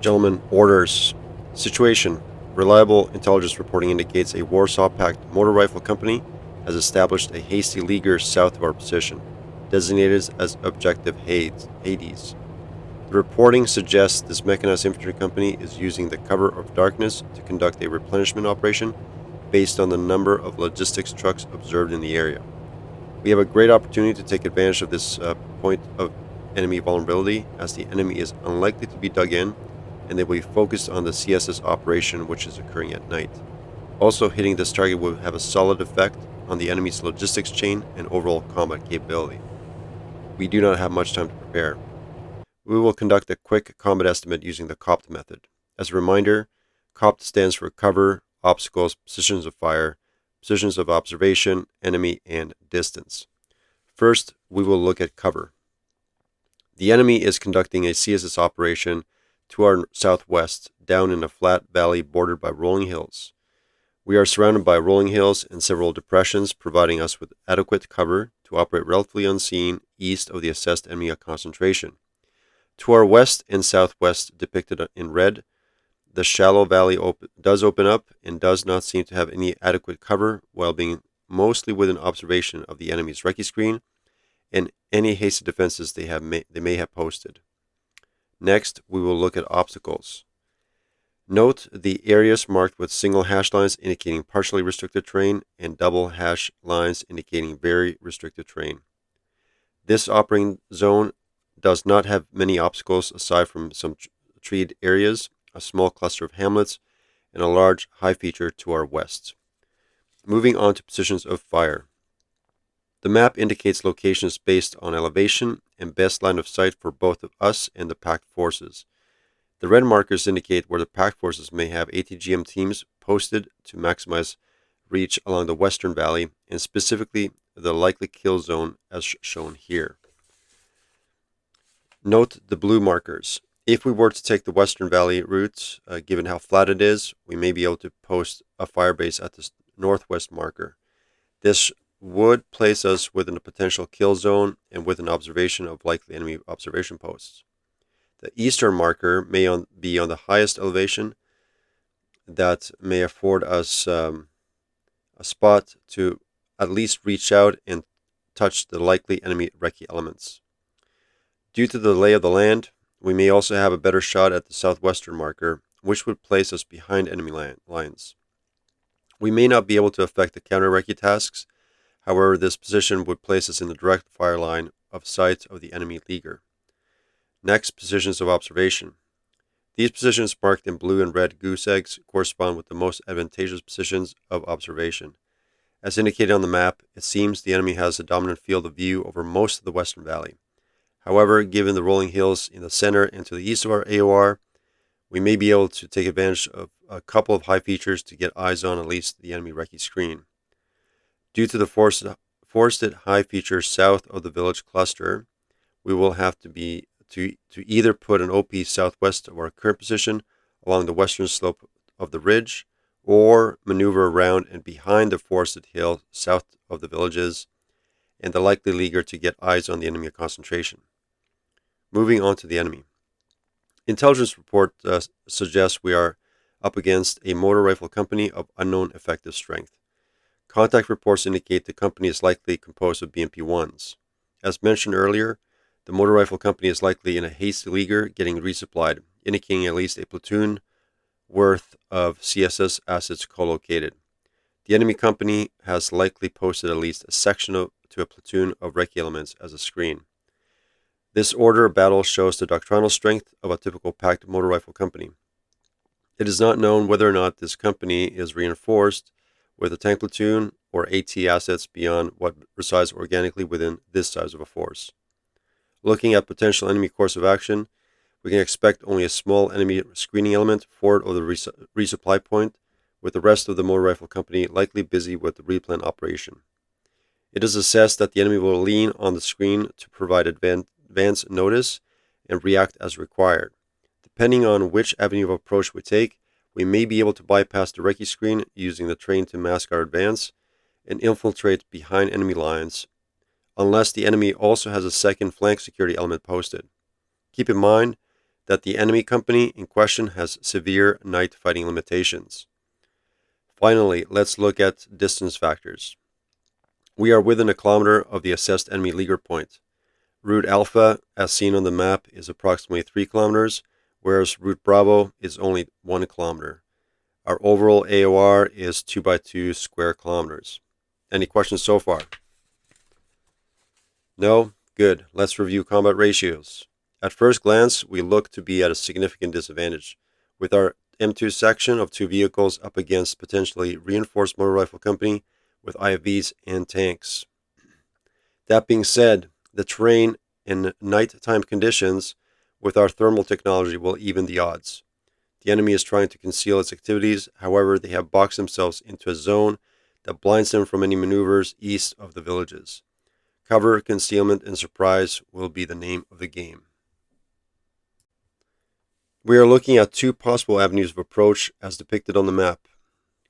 Gentlemen, orders. Situation. Reliable intelligence reporting indicates a Warsaw Pact motor rifle company has established a hasty leaguer south of our position, designated as Objective Hades. The reporting suggests this mechanized infantry company is using the cover of darkness to conduct a replenishment operation based on the number of logistics trucks observed in the area. We have a great opportunity to take advantage of this point of enemy vulnerability, as the enemy is unlikely to be dug in, and they will be focused on the CSS operation, which is occurring at night. Also, hitting this target will have a solid effect on the enemy's logistics chain and overall combat capability. We do not have much time to prepare. We will conduct a quick combat estimate using the COPT method. As a reminder, COPT stands for cover, obstacles, positions of fire, positions of observation, enemy, and distance. First, we will look at cover. The enemy is conducting a CSS operation to our southwest, down in a flat valley bordered by rolling hills. We are surrounded by rolling hills and several depressions, providing us with adequate cover to operate relatively unseen east of the assessed enemy concentration. To our west and southwest, depicted in red, the shallow valley does open up and does not seem to have any adequate cover, while being mostly within observation of the enemy's recce screen and any hasty defenses they may have posted. Next, we will look at obstacles. Note the areas marked with single hash lines indicating partially restricted terrain and double hash lines indicating very restricted terrain. This operating zone does not have many obstacles aside from some treed areas, a small cluster of hamlets, and a large high feature to our west. Moving on to positions of fire. The map indicates locations based on elevation and best line of sight for both of us and the Pact forces. The red markers indicate where the Pact forces may have ATGM teams posted to maximize reach along the western valley, and specifically the likely kill zone as shown here. Note the blue markers. If we were to take the western valley route, given how flat it is, we may be able to post a firebase at the northwest marker. This would place us within a potential kill zone and with an observation of likely enemy observation posts. The eastern marker may be on the highest elevation that may afford us a spot to at least reach out and touch the likely enemy recce elements. Due to the lay of the land, we may also have a better shot at the southwestern marker, which would place us behind enemy lines. We may not be able to affect the counter recce tasks. However, this position would place us in the direct fire line of sight of the enemy leaguer. Next, positions of observation. These positions marked in blue and red goose eggs correspond with the most advantageous positions of observation. As indicated on the map, it seems the enemy has a dominant field of view over most of the western valley. However, given the rolling hills in the center and to the east of our AOR, we may be able to take advantage of a couple of high features to get eyes on at least the enemy recce screen. Due to the forested high features south of the village cluster, we will have to either put an OP southwest of our current position along the western slope of the ridge, or maneuver around and behind the forested hill south of the villages and the likely leaguer to get eyes on the enemy concentration. Moving on to the enemy. Intelligence report suggests we are up against a motor rifle company of unknown effective strength. Contact reports indicate the company is likely composed of BMP-1s. As mentioned earlier, the motor rifle company is likely in a hasty leaguer getting resupplied, indicating at least a platoon worth of CSS assets co-located. The enemy company has likely posted at least a section to a platoon of recce elements as a screen. This order of battle shows the doctrinal strength of a typical Pact motor rifle company. It is not known whether or not this company is reinforced with a tank platoon or AT assets beyond what resides organically within this size of a force. Looking at potential enemy course of action, we can expect only a small enemy screening element forward of the resupply point, with the rest of the motor rifle company likely busy with the replen operation. It is assessed that the enemy will lean on the screen to provide advance notice and react as required. Depending on which avenue of approach we take, we may be able to bypass the recce screen using the train to mask our advance and infiltrate behind enemy lines, unless the enemy also has a second flank security element posted. Keep in mind, that the enemy company in question has severe night fighting limitations. Finally, let's look at distance factors. We are within a kilometer of the assessed enemy leaguer point. Route Alpha, as seen on the map, is approximately 3 kilometers, whereas Route Bravo is only 1 kilometer. Our overall AOR is 2 by 2 square kilometers. Any questions so far? No? Good. Let's review combat ratios. At first glance, we look to be at a significant disadvantage, with our M2 section of 2 vehicles up against potentially reinforced motor rifle company with IFVs and tanks. That being said, the terrain in nighttime conditions with our thermal technology will even the odds. The enemy is trying to conceal its activities, however, they have boxed themselves into a zone that blinds them from any maneuvers east of the villages. Cover, concealment, and surprise will be the name of the game. We are looking at 2 possible avenues of approach as depicted on the map.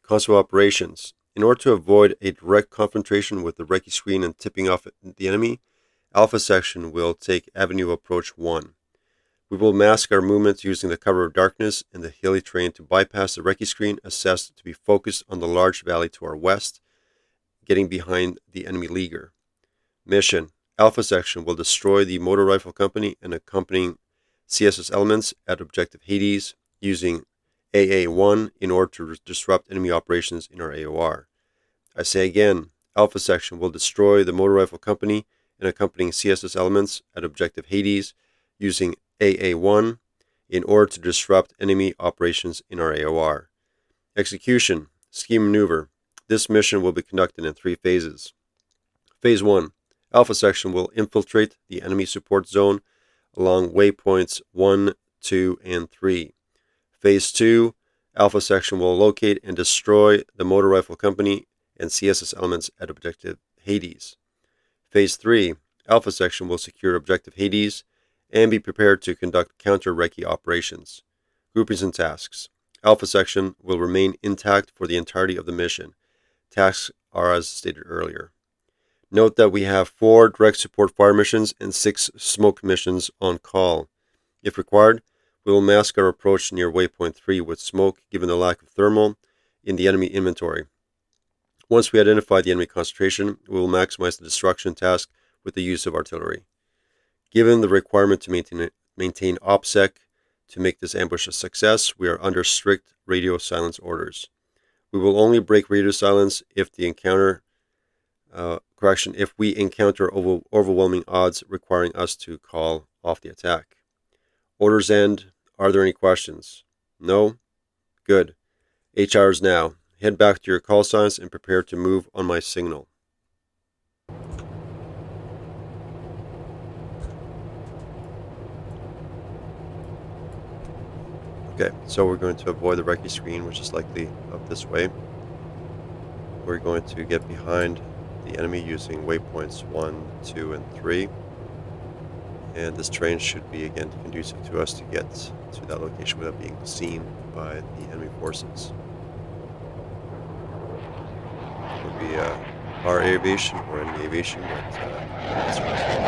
Concept of operations. In order to avoid a direct confrontation with the recce screen and tipping off the enemy, Alpha Section will take Avenue Approach 1. We will mask our movements using the cover of darkness and the hilly terrain to bypass the recce screen assessed to be focused on the large valley to our west, getting behind the enemy leaguer. Mission. Alpha Section will destroy the motor rifle company and accompanying CSS elements at Objective Hades using AA1 in order to disrupt enemy operations in our AOR. I say again, Alpha Section will destroy the motor rifle company and accompanying CSS elements at Objective Hades using AA1 in order to disrupt enemy operations in our AOR. Execution. Scheme Maneuver. This mission will be conducted in 3 phases. Phase 1. Alpha Section will infiltrate the enemy support zone along waypoints 1, 2, and 3. Phase 2. Alpha Section will locate and destroy the motor rifle company and CSS elements at Objective Hades. Phase 3. Alpha Section will secure Objective Hades and be prepared to conduct counter-recce operations. Groupings and tasks. Alpha Section will remain intact for the entirety of the mission. Tasks are as stated earlier. Note that we have 4 direct support fire missions and 6 smoke missions on call. If required, we will mask our approach near waypoint 3 with smoke given the lack of thermal in the enemy inventory. Once we identify the enemy concentration, we will maximize the destruction task with the use of artillery. Given the requirement to maintain OPSEC to make this ambush a success, we are under strict radio silence orders. We will only break radio silence if if we encounter overwhelming odds requiring us to call off the attack. Orders end. Are there any questions? No? Good. 8 hours now. Head back to your call signs and prepare to move on my signal. Okay, so we're going to avoid the recce screen, which is likely up this way. We're going to get behind the enemy using waypoints 1, 2, and 3. And this terrain should be, again, conducive to us to get to that location without being seen by the enemy forces. It would be our aviation or enemy aviation, but that's interesting.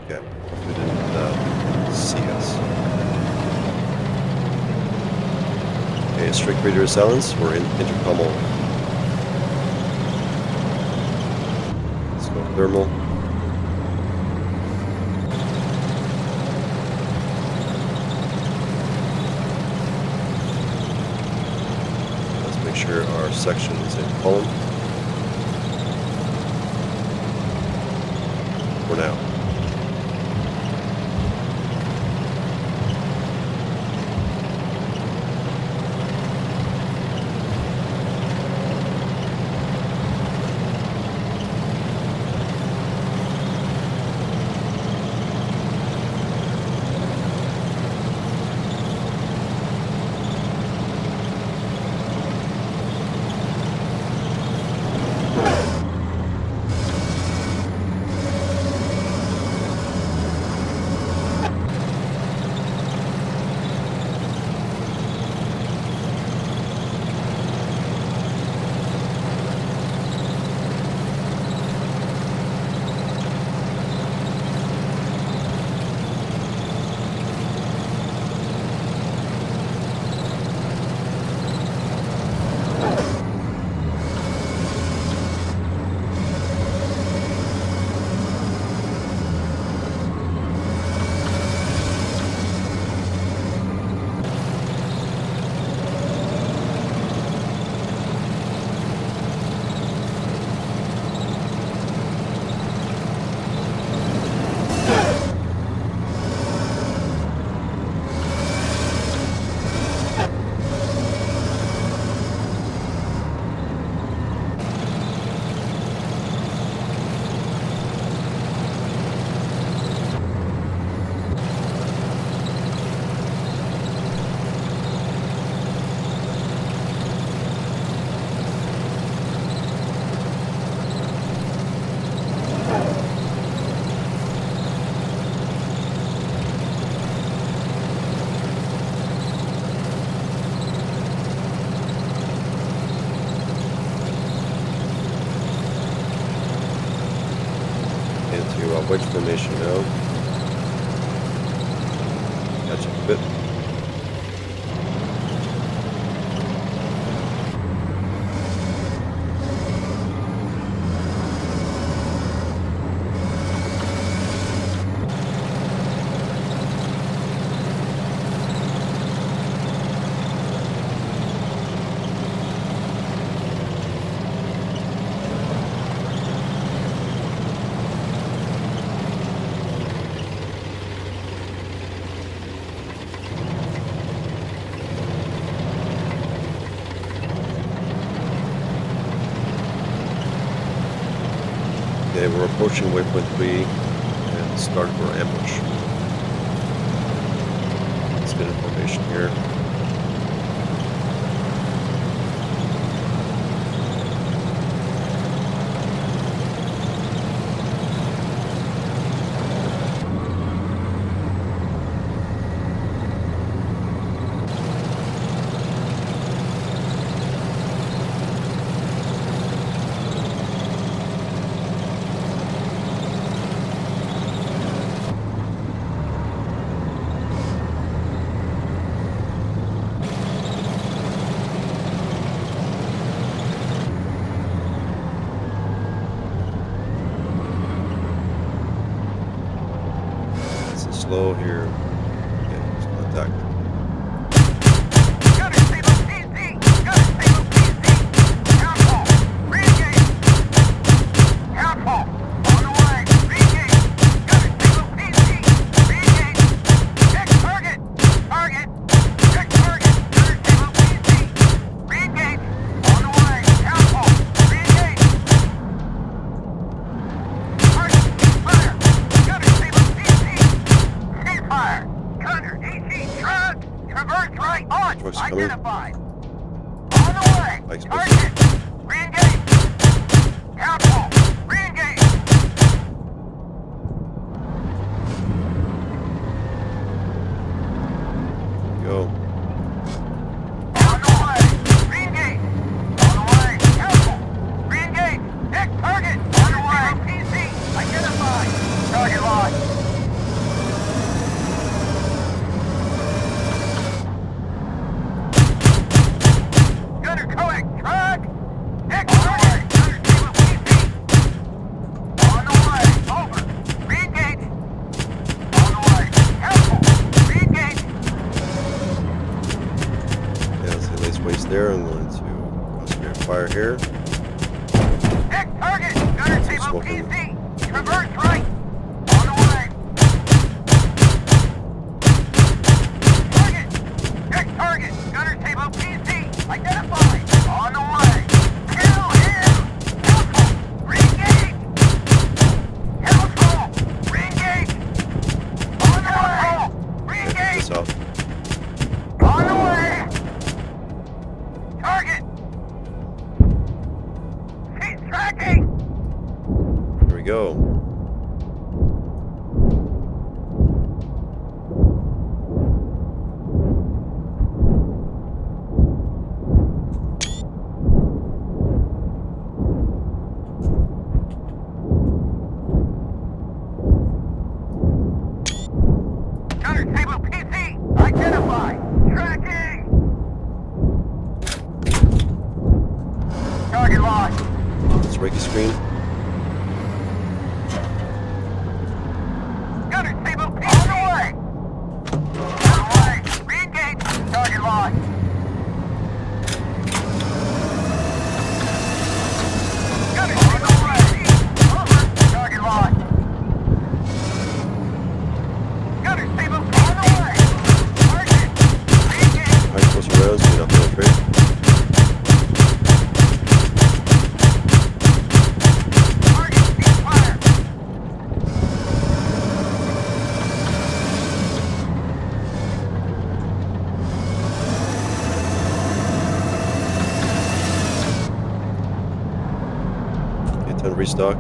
Okay, hopefully they didn't see us. Okay, strict radio silence. We're in intercom only. Let's go thermal. Let's make sure our section is in column. For now. formation now. Catch up a bit. Okay, we're approaching waypoint 3 and start our ambush. Let's get information here. Slow here. Okay, let's contact. Identified. On the way. Target. Re-engage. Council. Re-engage. Go. On the way. Re-engage. On the way. Council. Re-engage. Next target. On the way. PC. Identified. Target lost. There, I'm going to concentrate fire here. Next target, gunner table PC. Traverse right. On the way. Target. Next target, gunner table PC. Identified. On the way. Kill him. Council. Re-engage. Council. Re-engage. On the way. Re-engage. This out. On the way. Target! He's tracking! Here we go. Gunner table PC! Identified! Tracking! Target lost. Let's Reiki screen. Gunner table PC! On the way! On the way! Re-engage! Target lost. Gunner table PC! Over! Target lost. Gunner table PC! On the way! Target! Re-engage! High close rounds, may not penetrate. Restock.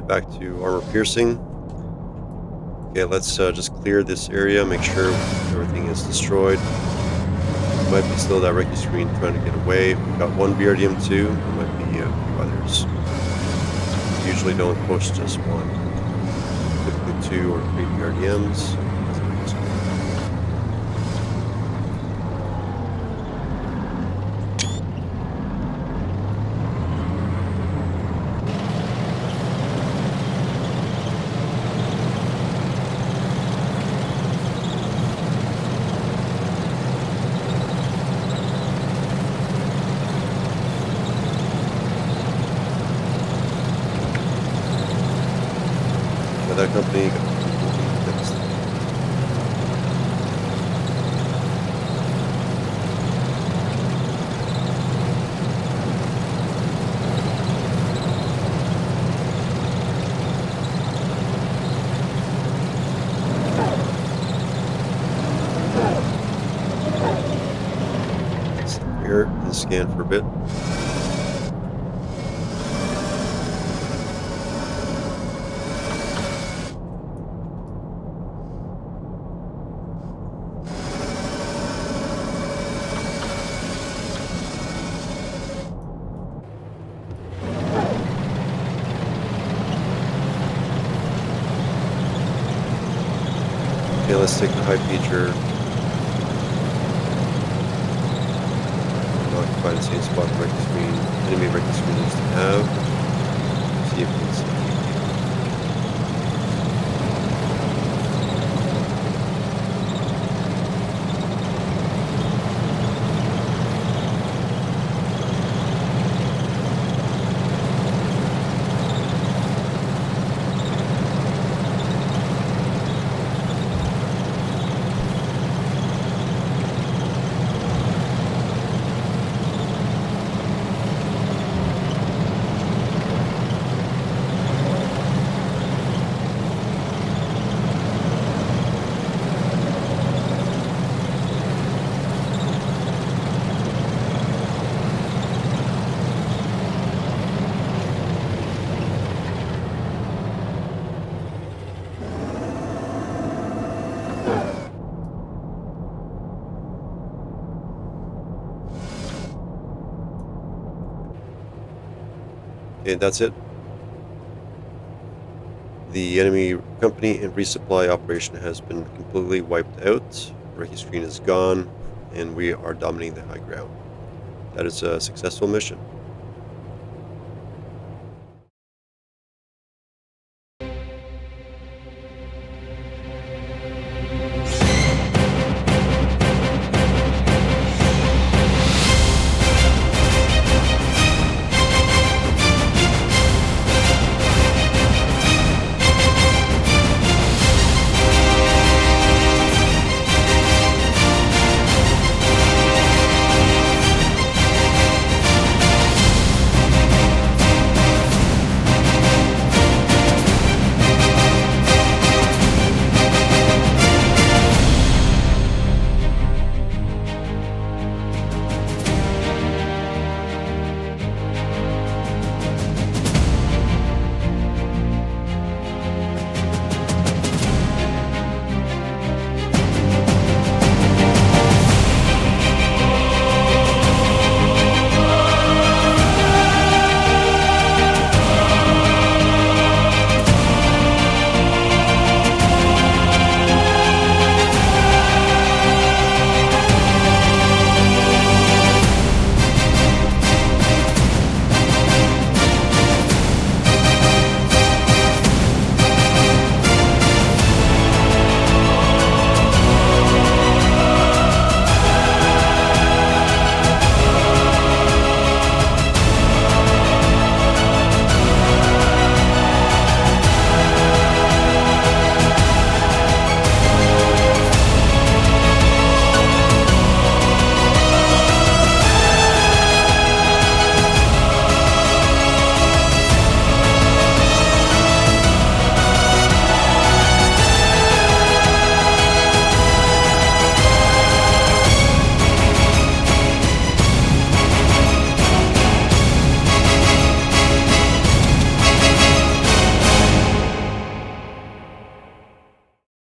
back to armor piercing. Okay, let's just clear this area, make sure everything is destroyed. Might be still that recce screen trying to get away. We've got one BRDM2, there might be a few others. Usually don't post just one. Typically 2 or 3 BRDMs. That company got completely devastated. Stop here and scan for a bit. Okay, let's take the high feature. Occupy the same spot the recce screen, enemy recce screen needs to have. See if we can see. Okay, that's it. The enemy company and resupply operation has been completely wiped out. Recce screen is gone, and we are dominating the high ground. That is a successful mission.